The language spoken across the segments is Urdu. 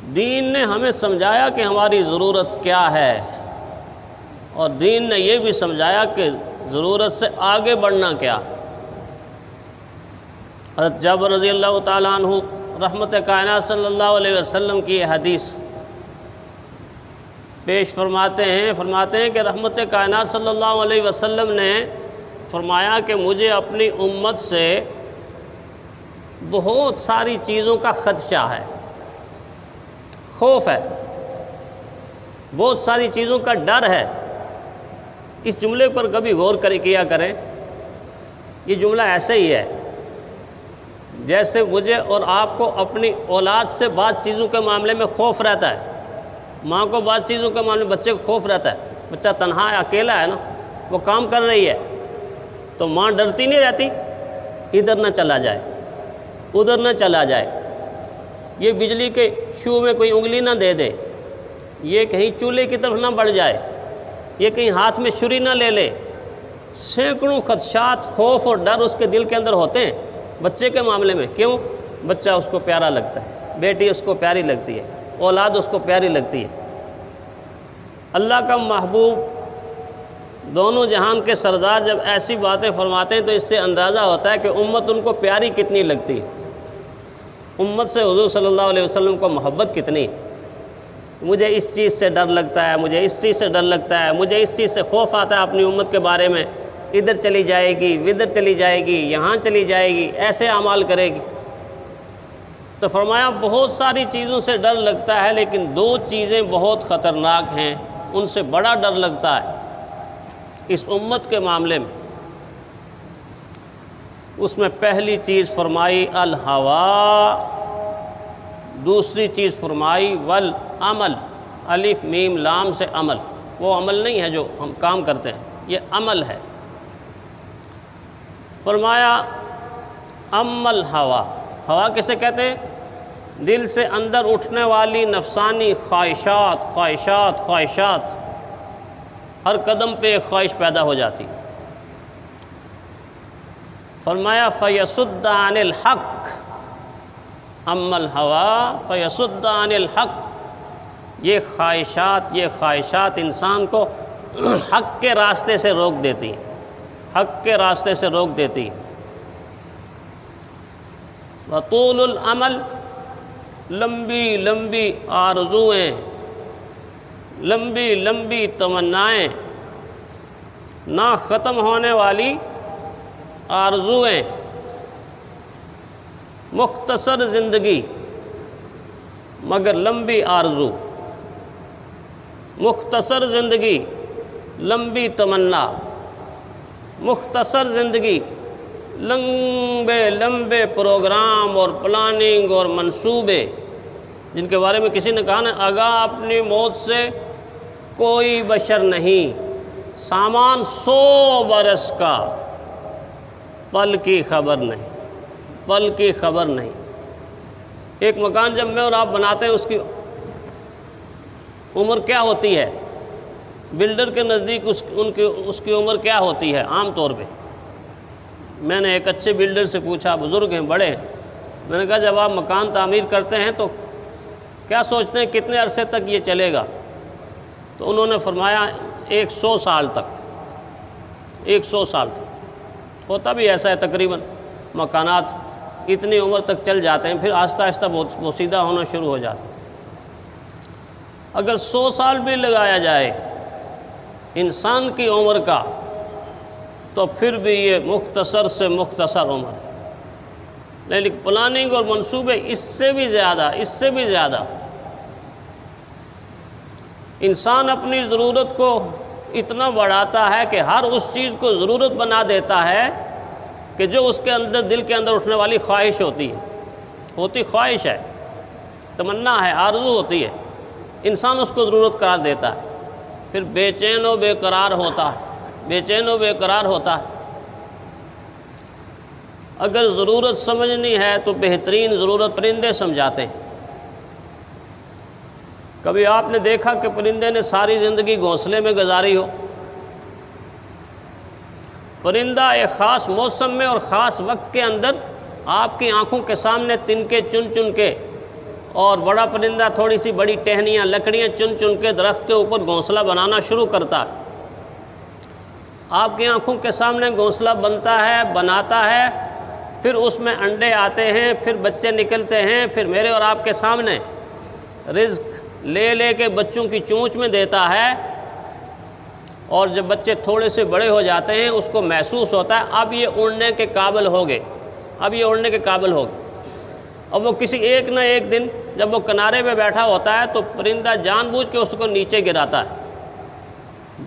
دین نے ہمیں سمجھایا کہ ہماری ضرورت کیا ہے، اور دین نے یہ بھی سمجھایا کہ ضرورت سے آگے بڑھنا کیا۔ حضرت جابر رضی اللہ تعالیٰ عنہ رحمت کائنات صلی اللہ علیہ وسلم کی یہ حدیث پیش فرماتے ہیں کہ رحمت کائنات صلی اللہ علیہ وسلم نے فرمایا کہ مجھے اپنی امت سے بہت ساری چیزوں کا خدشہ ہے، خوف ہے، بہت ساری چیزوں کا ڈر ہے۔ اس جملے پر کبھی غور کیا کریں۔ یہ جملہ ایسے ہی ہے جیسے مجھے اور آپ کو اپنی اولاد سے بعض چیزوں کے معاملے میں خوف رہتا ہے، ماں کو بعض چیزوں کے معاملے میں بچے کو خوف رہتا ہے۔ بچہ تنہا ہے، اکیلا ہے نا، وہ کام کر رہی ہے تو ماں ڈرتی نہیں رہتی ادھر نہ چلا جائے، ادھر نہ چلا جائے، یہ بجلی کے شو میں کوئی انگلی نہ دے دے، یہ کہیں چولہے کی طرف نہ بڑھ جائے، یہ کہیں ہاتھ میں چھری نہ لے لے۔ سینکڑوں خدشات، خوف اور ڈر اس کے دل کے اندر ہوتے ہیں بچے کے معاملے میں۔ کیوں؟ بچہ اس کو پیارا لگتا ہے، بیٹی اس کو پیاری لگتی ہے، اولاد اس کو پیاری لگتی ہے۔ اللہ کا محبوب، دونوں جہان کے سردار جب ایسی باتیں فرماتے ہیں تو اس سے اندازہ ہوتا ہے کہ امت ان کو پیاری کتنی لگتی ہے، امت سے حضور صلی اللہ علیہ وسلم کو محبت کتنی۔ مجھے اس چیز سے ڈر لگتا ہے، مجھے اس چیز سے ڈر لگتا ہے، مجھے اس چیز سے خوف آتا ہے اپنی امت کے بارے میں، ادھر چلی جائے گی، ادھر چلی جائے گی، یہاں چلی جائے گی، ایسے اعمال کرے گی۔ تو فرمایا بہت ساری چیزوں سے ڈر لگتا ہے، لیکن دو چیزیں بہت خطرناک ہیں، ان سے بڑا ڈر لگتا ہے اس امت کے معاملے میں۔ اس میں پہلی چیز فرمائی الہوا، دوسری چیز فرمائی والعمل، الف میم لام سے عمل۔ وہ عمل نہیں ہے جو ہم کام کرتے ہیں، یہ عمل ہے۔ فرمایا عمل ہوا، ہوا کسے کہتے ہیں؟ دل سے اندر اٹھنے والی نفسانی خواہشات، خواہشات، خواہشات، ہر قدم پہ ایک خواہش پیدا ہو جاتی۔ فرمایا فیصد عن الحق، اما الہوا فیصد عن الحق، یہ خواہشات انسان کو حق کے راستے سے روک دیتی ہیں، حق کے راستے سے روک دیتی ہیں۔ وطول العمل، لمبی لمبی آرزوئیں، لمبی لمبی تمنائیں، نہ ختم ہونے والی آرزوئیں۔ مختصر زندگی مگر لمبی آرزو، مختصر زندگی لمبی تمنا، مختصر زندگی لمبے لمبے پروگرام اور پلاننگ اور منصوبے، جن کے بارے میں کسی نے کہا نا آگاہ اپنی موت سے کوئی بشر نہیں، سامان 100 برس کا، پل کی خبر نہیں، پل کی خبر نہیں۔ ایک مکان جب میں اور آپ بناتے ہیں اس کی عمر کیا ہوتی ہے؟ بلڈر کے نزدیک اس کی عمر کیا ہوتی ہے عام طور پہ؟ میں نے ایک اچھے بلڈر سے پوچھا، بزرگ ہیں، بڑے ہیں، میں نے کہا جب آپ مکان تعمیر کرتے ہیں تو کیا سوچتے ہیں کتنے عرصے تک یہ چلے گا؟ تو انہوں نے فرمایا 100 سال تک، 100 سال تک۔ ہوتا بھی ایسا ہے، تقریباً مکانات اتنی عمر تک چل جاتے ہیں، پھر آہستہ آہستہ بوسیدہ ہونا شروع ہو جاتے ہیں۔ اگر 100 سال بھی لگایا جائے انسان کی عمر کا تو پھر بھی یہ مختصر سے مختصر عمر ہے، لیکن پلاننگ اور منصوبے اس سے بھی زیادہ، اس سے بھی زیادہ۔ انسان اپنی ضرورت کو اتنا بڑھاتا ہے کہ ہر اس چیز کو ضرورت بنا دیتا ہے کہ جو اس کے اندر، دل کے اندر اٹھنے والی خواہش ہوتی ہے، خواہش ہے، تمنا ہے، آرزو ہوتی ہے، انسان اس کو ضرورت قرار دیتا ہے، پھر بے چین و بے قرار ہوتا ہے، بے چین و بے قرار ہوتا ہے۔ اگر ضرورت سمجھنی ہے تو بہترین ضرورت پرندے سمجھاتے ہیں۔ کبھی آپ نے دیکھا کہ پرندے نے ساری زندگی گھونسلے میں گزاری ہو؟ پرندہ ایک خاص موسم میں اور خاص وقت کے اندر آپ کی آنکھوں کے سامنے تنکے چن چن کے اور بڑا پرندہ تھوڑی سی بڑی ٹہنیاں لکڑیاں چن چن کے درخت کے اوپر گھونسلہ بنانا شروع کرتا ہے۔ آپ کی آنکھوں کے سامنے گھونسلہ بنتا ہے، بناتا ہے، پھر اس میں انڈے آتے ہیں، پھر بچے نکلتے ہیں، پھر میرے اور آپ کے سامنے رزق لے لے کے بچوں کی چونچ میں دیتا ہے، اور جب بچے تھوڑے سے بڑے ہو جاتے ہیں اس کو محسوس ہوتا ہے اب یہ اڑنے کے قابل ہو گئے، اب یہ اڑنے کے قابل ہو گئے۔ اب وہ کسی ایک نہ ایک دن جب وہ کنارے پہ بیٹھا ہوتا ہے تو پرندہ جان بوجھ کے اس کو نیچے گراتا ہے۔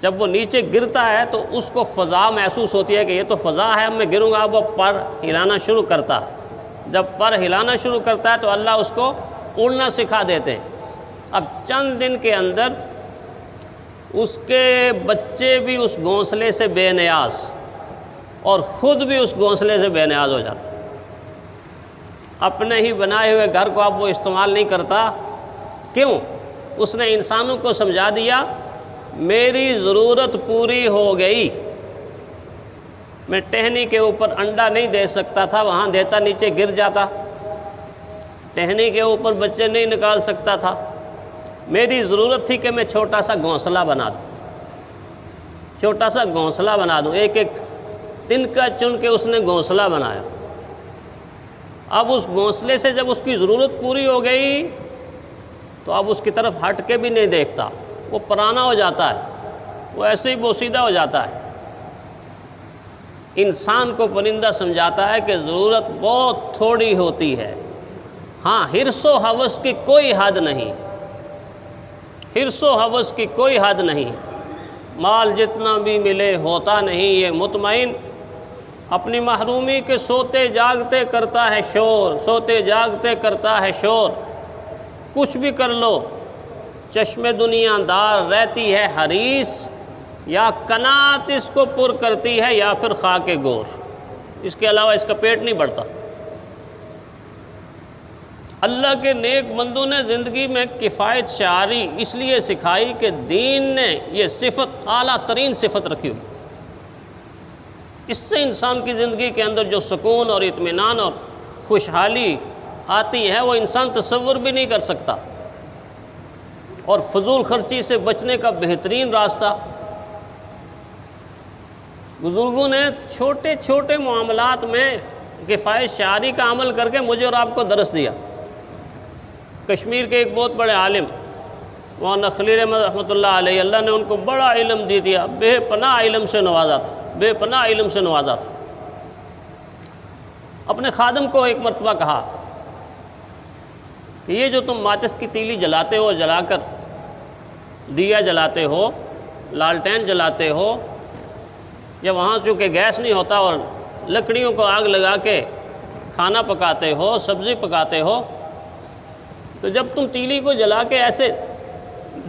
جب وہ نیچے گرتا ہے تو اس کو فضا محسوس ہوتی ہے کہ یہ تو فضا ہے، اب میں گروں گا، اب وہ پر ہلانا شروع کرتا ہے۔ جب پر ہلانا شروع کرتا ہے تو اللہ اس کو اڑنا سکھا دیتے ہیں۔ اب چند دن کے اندر اس کے بچے بھی اس گھونسلے سے بے نیاز اور خود بھی اس گھونسلے سے بے نیاز ہو جاتا ہے۔ اپنے ہی بنائے ہوئے گھر کو اب وہ استعمال نہیں کرتا، کیوں؟ اس نے انسانوں کو سمجھا دیا میری ضرورت پوری ہو گئی، میں ٹہنی کے اوپر انڈا نہیں دے سکتا تھا، وہاں دیتا نیچے گر جاتا، ٹہنی کے اوپر بچے نہیں نکال سکتا تھا، میری ضرورت تھی کہ میں چھوٹا سا گھونسلہ بنا دوں، چھوٹا سا گھونسلہ بنا دوں۔ ایک ایک تنکا چن کے اس نے گھونسلہ بنایا۔ اب اس گھونسلے سے جب اس کی ضرورت پوری ہو گئی تو اب اس کی طرف ہٹ کے بھی نہیں دیکھتا، وہ پرانا ہو جاتا ہے، وہ ایسے ہی بوسیدہ ہو جاتا ہے۔ انسان کو پرندہ سمجھاتا ہے کہ ضرورت بہت تھوڑی ہوتی ہے، ہاں حرص و ہوس کی کوئی حد نہیں، حرص و ہوس کی کوئی حد نہیں، مال جتنا بھی ملے ہوتا نہیں یہ مطمئن، اپنی محرومی کے سوتے جاگتے کرتا ہے شور، سوتے جاگتے کرتا ہے شور، کچھ بھی کر لو چشم دنیا دار رہتی ہے حریص، یا قناعت اس کو پر کرتی ہے یا پھر خاک گور، اس کے علاوہ اس کا پیٹ نہیں بڑھتا۔ اللہ کے نیک بندوں نے زندگی میں کفایت شعاری اس لیے سکھائی کہ دین نے یہ صفت اعلیٰ ترین صفت رکھی ہوئی، اس سے انسان کی زندگی کے اندر جو سکون اور اطمینان اور خوشحالی آتی ہے وہ انسان تصور بھی نہیں کر سکتا۔ اور فضول خرچی سے بچنے کا بہترین راستہ، بزرگوں نے چھوٹے چھوٹے معاملات میں کفایت شعاری کا عمل کر کے مجھے اور آپ کو درس دیا۔ کشمیر کے ایک بہت بڑے عالم مولانا خلیل احمد رحمۃ اللہ علیہ، اللہ نے ان کو بڑا علم دے دیا، بے پناہ علم سے نوازا تھا، بے پناہ علم سے نوازا تھا۔ اپنے خادم کو ایک مرتبہ کہا کہ یہ جو تم ماچس کی تیلی جلاتے ہو، جلا کر دیا جلاتے ہو، لالٹین جلاتے ہو، یا وہاں چونکہ گیس نہیں ہوتا اور لکڑیوں کو آگ لگا کے کھانا پکاتے ہو، سبزی پکاتے ہو، تو جب تم تیلی کو جلا کے ایسے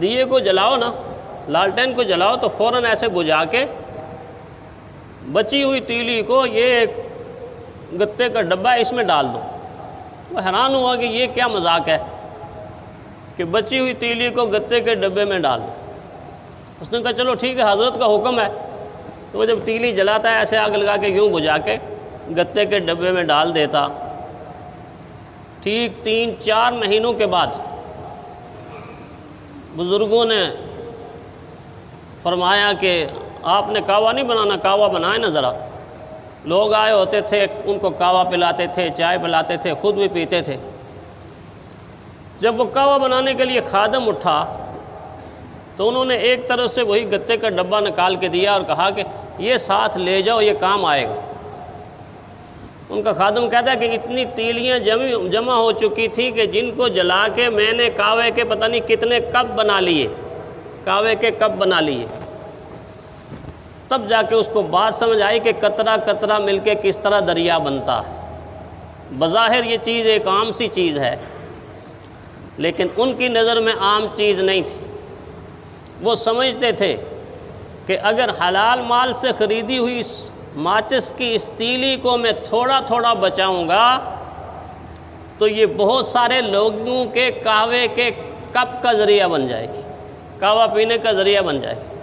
دیے کو جلاؤ نا، لالٹین کو جلاؤ، تو فوراً ایسے بجھا کے بچی ہوئی تیلی کو یہ ایک گتے کا ڈبہ ہے اس میں ڈال دو۔ وہ حیران ہوا کہ یہ کیا مذاق ہے کہ بچی ہوئی تیلی کو گتے کے ڈبے میں ڈال دو۔ اس نے کہا چلو ٹھیک ہے، حضرت کا حکم ہے۔ تو وہ جب تیلی جلاتا ہے ایسے آگ لگا کے یوں بجھا کے گتے کے ڈبے میں ڈال دیتا۔ ٹھیک 3-4 مہینوں کے بعد بزرگوں نے فرمایا کہ آپ نے کہوا نہیں بنانا، کہوا بنائے نا ذرا۔ لوگ آئے ہوتے تھے، ان کو کہوا پلاتے تھے، چائے پلاتے تھے، خود بھی پیتے تھے۔ جب وہ کہوا بنانے کے لیے خادم اٹھا تو انہوں نے ایک طرف سے وہی گتے کا ڈبہ نکال کے دیا اور کہا کہ یہ ساتھ لے جاؤ، یہ کام آئے گا۔ ان کا خادم کہتا ہے کہ اتنی تیلیاں جمع ہو چکی تھی کہ جن کو جلا کے میں نے کہوے کے پتہ نہیں کتنے کپ بنا لیے، کہوے کے کپ بنا لیے۔ تب جا کے اس کو بات سمجھ آئی کہ قطرہ قطرہ مل کے کس طرح دریا بنتا ہے۔ بظاہر یہ چیز ایک عام سی چیز ہے، لیکن ان کی نظر میں عام چیز نہیں تھی۔ وہ سمجھتے تھے کہ اگر حلال مال سے خریدی ہوئی ماچس کی اس تیلی کو میں تھوڑا تھوڑا بچاؤں گا تو یہ بہت سارے لوگوں کے قہوے کے کپ کا ذریعہ بن جائے گی، قہوہ پینے کا ذریعہ بن جائے گی۔